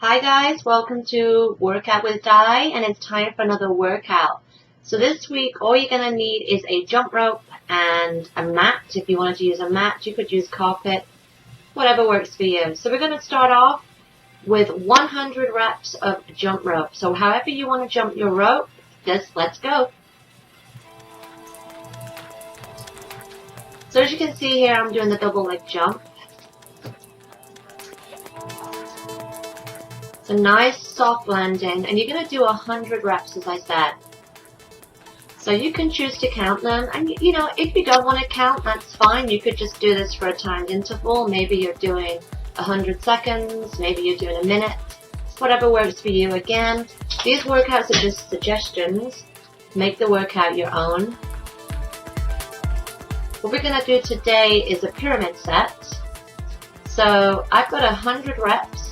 Hi guys, welcome to Workout with Di, and it's time for another workout. So this week all you're going to need is a jump rope and a mat. If you wanted to use a mat, you could use carpet, whatever works for you. So we're going to start off with 100 reps of jump rope. So however you want to jump your rope, let's go. So as you can see here, I'm doing the double leg jump. It's a nice soft landing, and you're going to do 100 reps as I said. So you can choose to count them, and you know, if you don't want to count, that's fine. You could just do this for a timed interval. Maybe you're doing 100 seconds, maybe you're doing a minute, whatever works for you. Again, these workouts are just suggestions. Make the workout your own. What we're going to do today is a pyramid set. So I've got 100 reps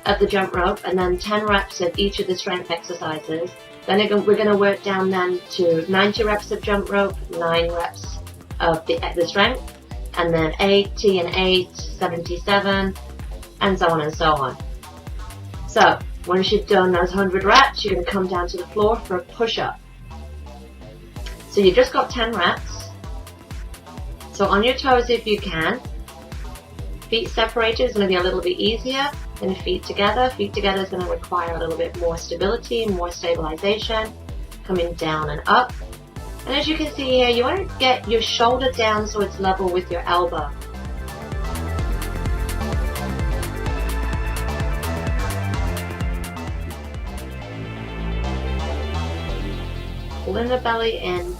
of the jump rope and then 10 reps of each of the strength exercises. Then we're going to work down then to 90 reps of jump rope, 9 reps of the strength, and then 80 and 8, 77, and so on and so on. So once you've done those 100 reps, you're going to come down to the floor for a push-up. So you just got 10 reps. So on your toes if you can. Feet separated is going to be a little bit easier than feet together. Feet together is going to require a little bit more stability, more stabilization, coming down and up. And as you can see here, you want to get your shoulder down so it's level with your elbow. Pulling the belly in.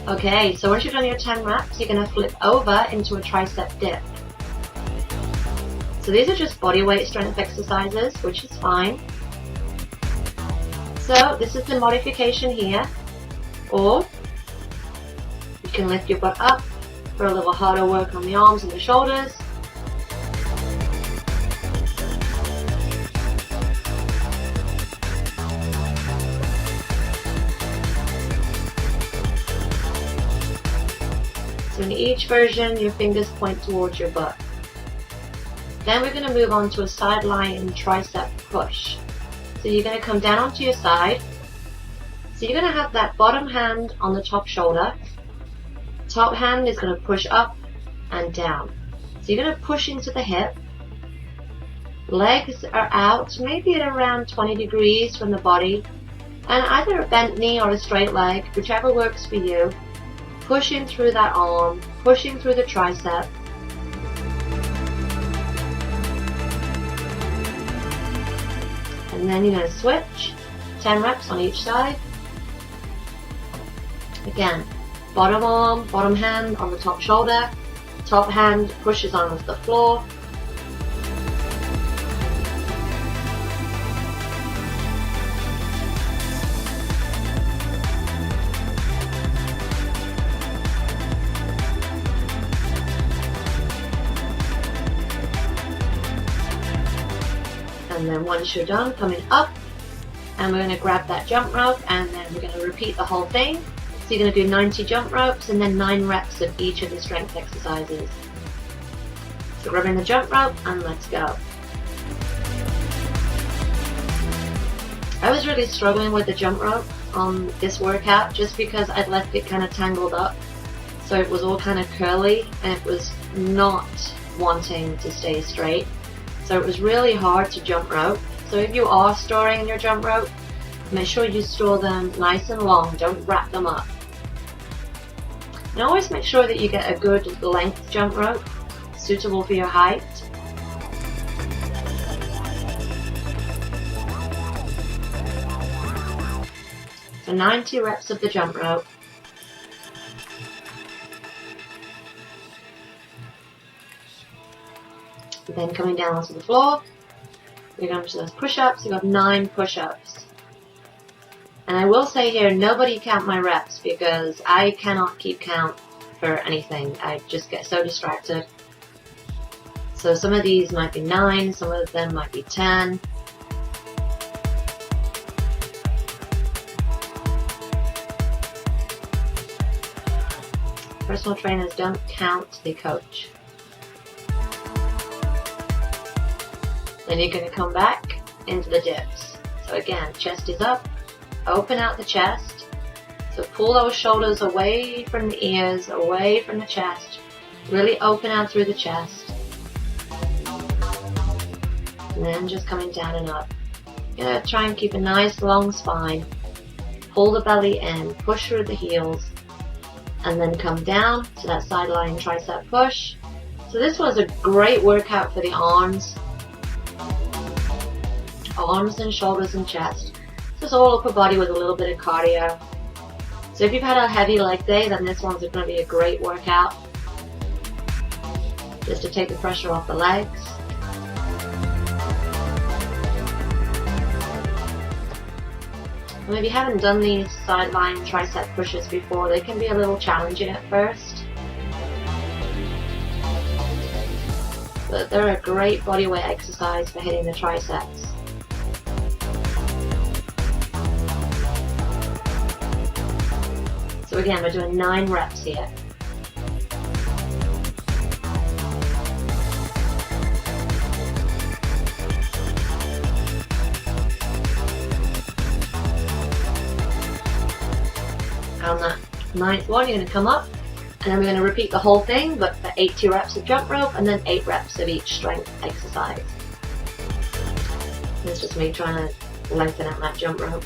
Okay, so once you've done your 10 reps, you're going to flip over into a tricep dip. So these are just body weight strength exercises, which is fine. So this is the modification here. Or you can lift your butt up for a little harder work on the arms and the shoulders. So in each version, your fingers point towards your butt. Then we're going to move on to a side lying tricep push. So you're going to come down onto your side. So you're going to have that bottom hand on the top shoulder. Top hand is going to push up and down. So you're going to push into the hip. Legs are out, maybe at around 20 degrees from the body. And either a bent knee or a straight leg, whichever works for you. Pushing through that arm, pushing through the tricep. And then you're going to switch, 10 reps on each side. Again, bottom arm, bottom hand on the top shoulder, top hand pushes onto the floor. And then once you're done, coming up, and we're going to grab that jump rope, and then we're going to repeat the whole thing. So you're going to do 90 jump ropes and then 9 reps of each of the strength exercises. So grabbing the jump rope and let's go. I was really struggling with the jump rope on this workout just because I'd left it kind of tangled up. So it was all kind of curly and it was not wanting to stay straight. So it was really hard to jump rope. So if you are storing your jump rope, make sure you store them nice and long. Don't wrap them up. And always make sure that you get a good length jump rope, suitable for your height. So 90 reps of the jump rope. Then coming down onto the floor, you're going to those push-ups. You got 9 push-ups. And I will say here, nobody count my reps because I cannot keep count for anything. I just get so distracted. So some of these might be 9, some of them might be 10. Personal trainers don't count, they coach. Then you're going to come back into the dips. So again, chest is up, open out the chest. So pull those shoulders away from the ears, away from the chest. Really open out through the chest. And then just coming down and up. You're going to try and keep a nice long spine. Pull the belly in, push through the heels, and then come down to that sideline tricep push. So this was a great workout for the arms and shoulders and chest. Just all upper body with a little bit of cardio. So if you've had a heavy leg day, then this one's going to be a great workout. Just to take the pressure off the legs. And if you haven't done these sideline tricep pushes before, they can be a little challenging at first. But they're a great bodyweight exercise for hitting the triceps. So again, we're doing 9 reps here. On that 9th one, you're going to come up, and then we're going to repeat the whole thing, but for 80 reps of jump rope, and then 8 reps of each strength exercise. It's just me trying to lengthen out that jump rope.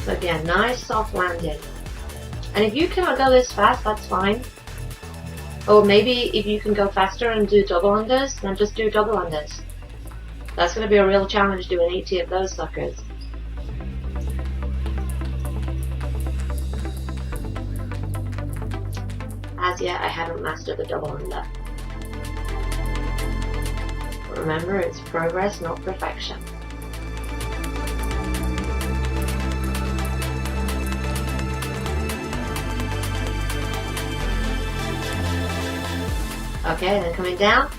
So again, nice soft landing. And if you cannot go this fast, that's fine. Or maybe if you can go faster and do double unders, then just do double unders. That's going to be a real challenge doing 80 of those suckers. As yet, I haven't mastered the double under. But remember, it's progress, not perfection. Okay, then coming down,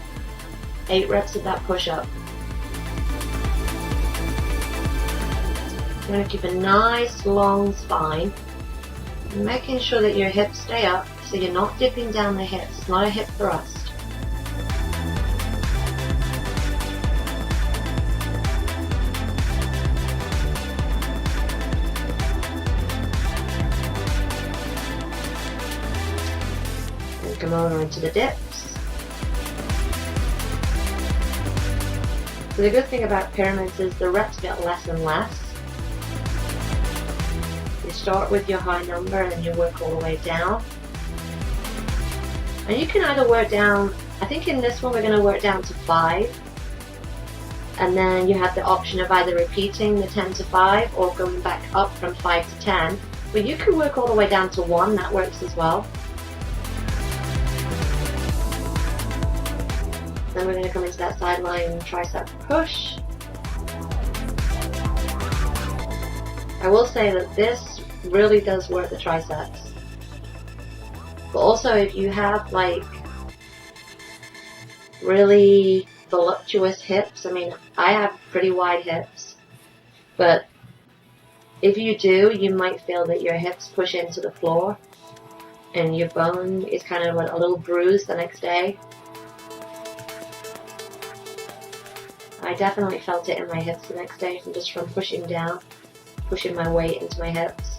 8 reps of that push-up. You're going to keep a nice long spine, making sure that your hips stay up so you're not dipping down the hips. It's not a hip thrust. And come over into the dips. So the good thing about pyramids is the reps get less and less. You start with your high number and you work all the way down. And you can either work down, I think in this one we're going to work down to 5. And then you have the option of either repeating the 10 to 5 or going back up from 5 to 10. But you can work all the way down to 1, that works as well. Then we're going to come into that sideline tricep push. I will say that this really does work the triceps. But also if you have like really voluptuous hips, I mean I have pretty wide hips, but if you do, you might feel that your hips push into the floor and your bone is kind of a little bruised the next day. I definitely felt it in my hips the next day just from pushing down, pushing my weight into my hips.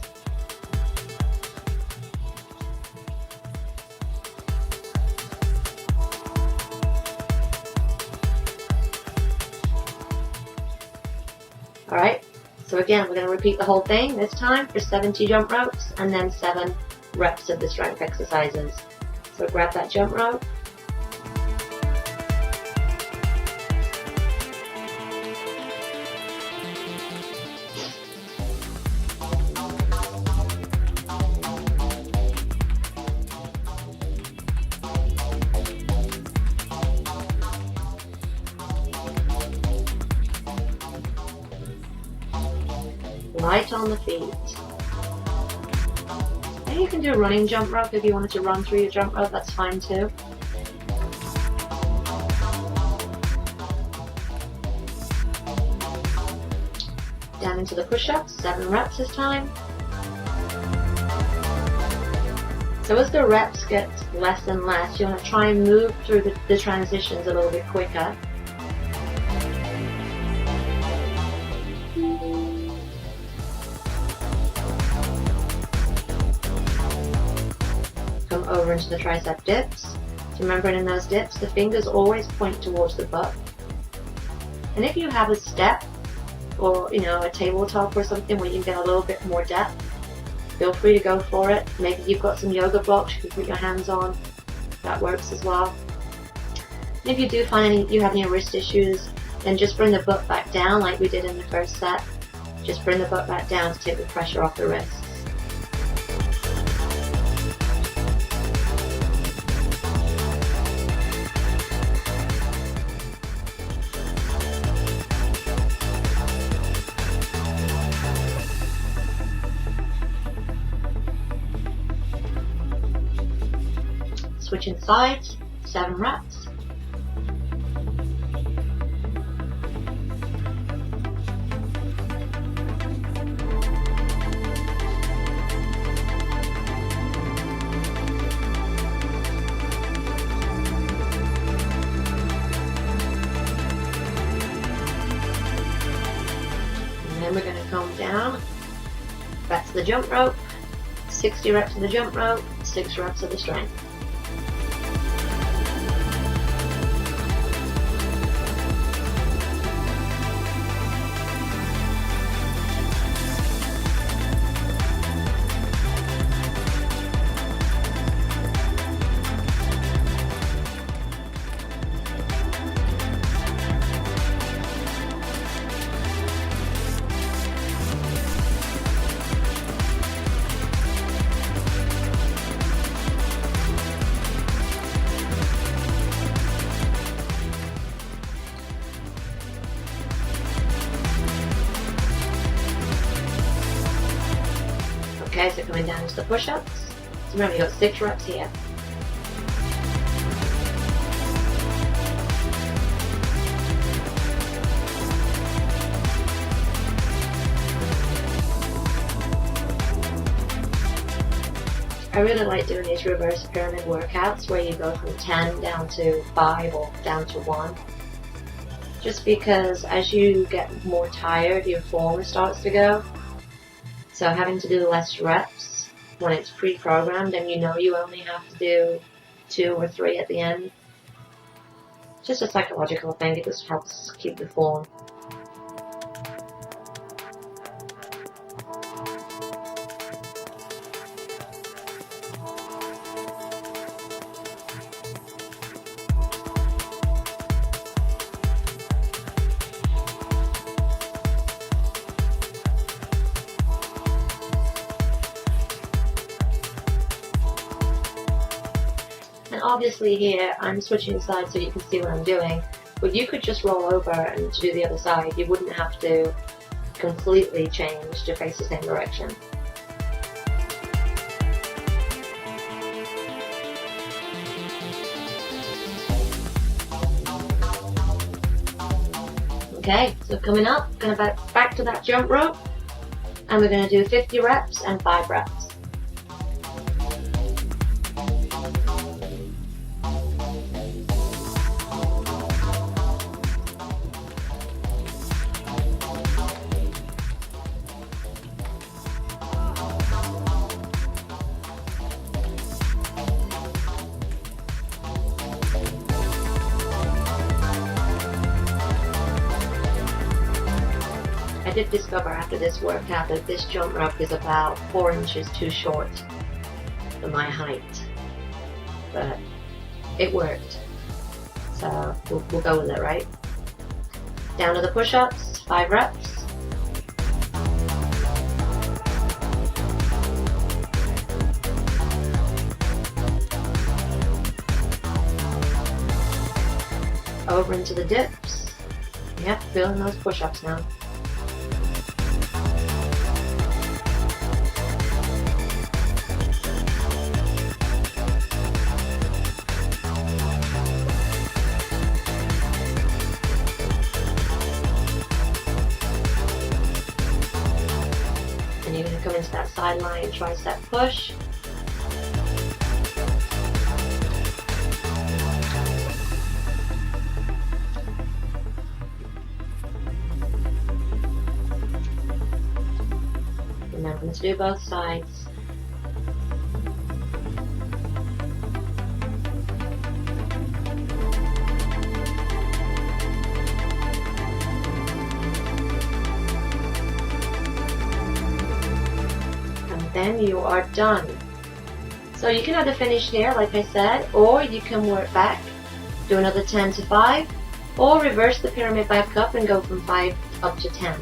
Alright, so again, we're going to repeat the whole thing this time for 70 jump ropes and then 7 reps of the strength exercises. So grab that jump rope. Light on the feet. And you can do a running jump rope if you wanted to run through your jump rope, that's fine too. Down into the push-ups, 7 reps this time. So as the reps get less and less, you want to try and move through the transitions a little bit quicker. Come over into the tricep dips. So remember, in those dips, the fingers always point towards the butt. And if you have a step or a tabletop or something where you can get a little bit more depth, feel free to go for it. Maybe you've got some yoga blocks you can put your hands on. That works as well. And if you do find you have any wrist issues, then just bring the butt back down like we did in the first set. Just bring the butt back down to take the pressure off the wrists. Switching sides, 7 reps. And then we're going to come down, back to the jump rope, 60 reps of the jump rope, 6 reps of the strength. Okay, so coming down to the push-ups. So remember, you've got 6 reps here. I really like doing these reverse pyramid workouts where you go from 10 down to 5 or down to 1. Just because as you get more tired, your form starts to go. So having to do less reps when it's pre-programmed and you only have to do 2 or 3 at the end. It's just a psychological thing, it just helps keep the form. And obviously here, I'm switching sides so you can see what I'm doing, but you could just roll over and to do the other side. You wouldn't have to completely change to face the same direction. Okay, so coming up, going to back to that jump rope, and we're going to do 50 reps and 5 reps. I did discover after this workout that this jump rope is about 4 inches too short for my height, but it worked, so we'll go with it, right? Down to the push-ups, 5 reps. Over into the dips. Yep, feeling those push-ups now. And you're going to come into that sideline tricep push. to do both sides. And then you are done. So you can either finish here, like I said, or you can work back, do another 10 to 5, or reverse the pyramid back up and go from 5 up to 10.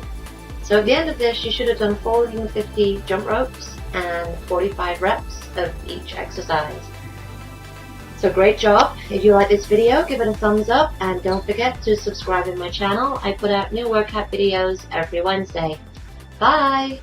So at the end of this, you should have done 450 jump ropes and 45 reps of each exercise. So great job. If you like this video, give it a thumbs up, and don't forget to subscribe to my channel. I put out new workout videos every Wednesday. Bye!